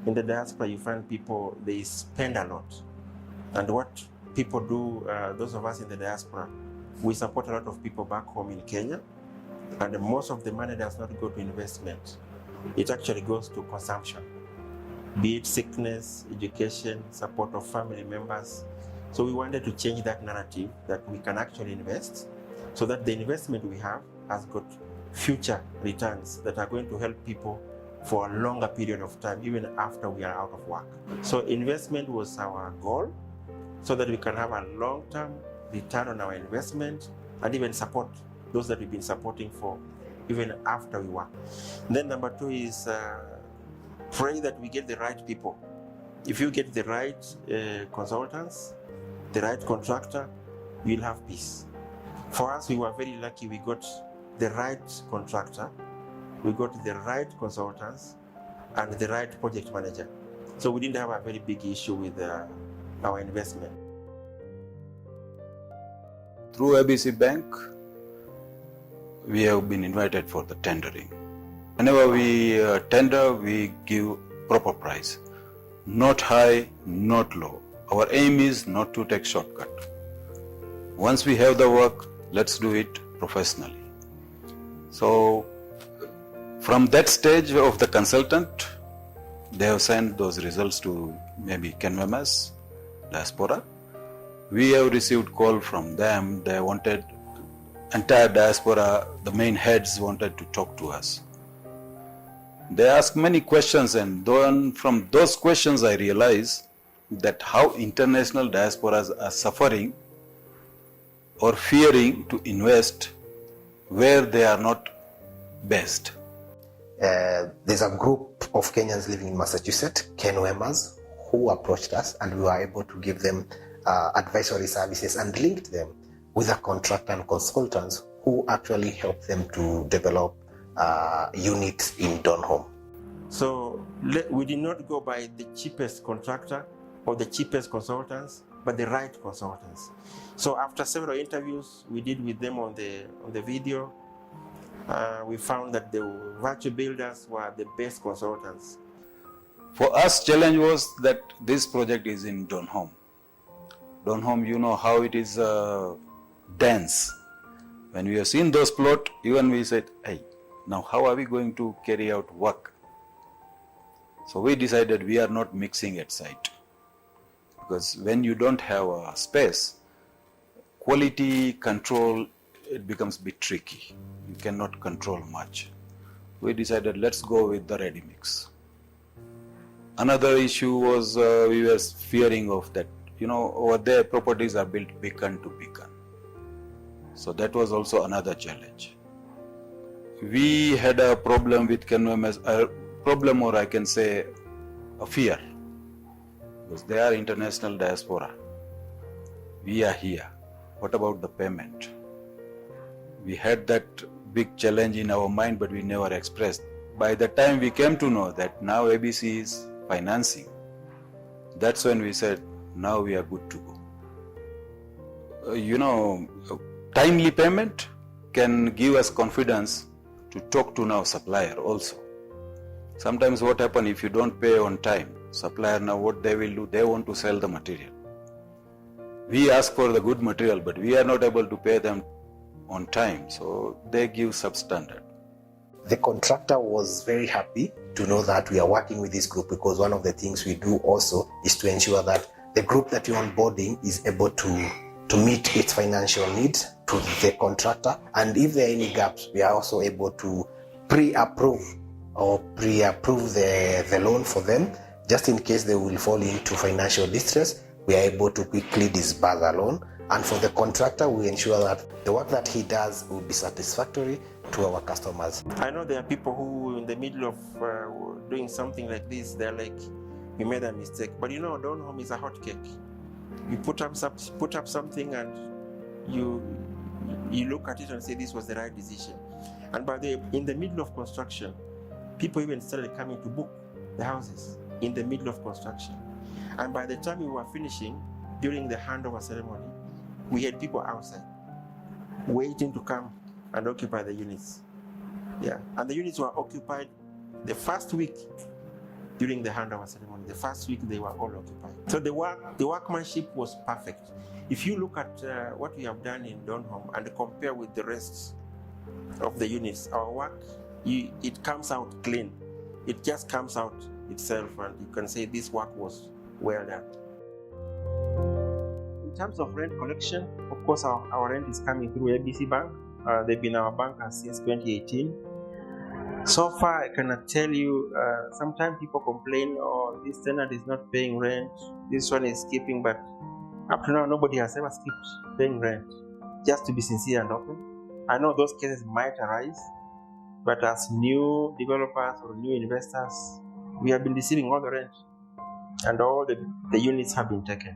in the diaspora, you find people, they spend a lot. And what people do, those of us in the diaspora, we support a lot of people back home in Kenya, and most of the money does not go to investment. It actually goes to consumption, be it sickness, education, support of family members. So we wanted to change that narrative that we can actually invest, so that the investment we have has got future returns that are going to help people for a longer period of time, even after we are out of work. So investment was our goal, so that we can have a long-term return on our investment and even support those that we've been supporting for even after we work. Then number two is pray that we get the right people. If you get the right consultants, the right contractor, you'll have peace. For us, we were very lucky. We got the right contractor, we got the right consultants, and the right project manager. So we didn't have a very big issue with our investment. Through ABC Bank, we have been invited for the tendering. Whenever we tender, we give proper price. Not high, not low. Our aim is not to take shortcut. Once we have the work, let's do it professionally. So from that stage of the consultant, they have sent those results to maybe Kenwemas, Diaspora. We have received call from them. They wanted, entire diaspora, the main heads wanted to talk to us. They asked many questions, and then from those questions I realized that how international diasporas are suffering or fearing to invest where they are not based. There's a group of Kenyans living in Massachusetts, Kenwemas, who approached us, and we were able to give them advisory services and linked them with a contractor and consultants who actually helped them to develop units in Donholm. So we did not go by the cheapest contractor or the cheapest consultants, but the right consultants. So after several interviews we did with them on the video, we found that the virtual builders were the best consultants. For us, challenge was that this project is in Donholm. Donholm, you know how it is dense. When we have seen those plots, even we said, hey, now how are we going to carry out work? So we decided we are not mixing at site. Because when you don't have a space, quality control, it becomes a bit tricky. You cannot control much. We decided let's go with the ready mix. Another issue was we were fearing of that, over there properties are built beacon to beacon. So that was also another challenge. We had a problem with Kenwemas, a problem, or I can say a fear, because they are international diaspora. We are here. What about the payment? We had that big challenge in our mind, but we never expressed. By the time we came to know that now ABC is financing, that's when we said, now we are good to go. Timely payment can give us confidence to talk to now supplier also. Sometimes what happens if you don't pay on time, supplier now what they will do, they want to sell the material. We ask for the good material, but we are not able to pay them on time, so they give substandard. The contractor was very happy to know that we are working with this group, because one of the things we do also is to ensure that the group that you're onboarding is able to meet its financial needs to the contractor, and if there are any gaps, we are also able to pre-approve the loan for them, just in case they will fall into financial distress. We are able to quickly disburse the loan, and for the contractor, we ensure that the work that he does will be satisfactory to our customers. I know there are people who, in the middle of doing something like this, they're like, we made a mistake. But Donholm is a hot cake. You put up something and you look at it and say this was the right decision. And by the way, in the middle of construction, people even started coming to book the houses in the middle of construction. And by the time we were finishing, during the handover ceremony, we had people outside waiting to come and occupy the units. Yeah, and the units were occupied the first week during the handover ceremony. The first week they were all occupied. So the workmanship was perfect. If you look at what we have done in Donholm and compare with the rest of the units, our work, it comes out clean. It just comes out itself, and you can say this work was well done. In terms of rent collection, of course, our rent is coming through ABC Bank. They've been our bankers since 2018. So far, I cannot tell you, sometimes people complain, oh, this tenant is not paying rent, this one is skipping, but up to now, nobody has ever skipped paying rent. Just to be sincere and open. I know those cases might arise, but as new developers or new investors, we have been receiving all the rent, and all the units have been taken.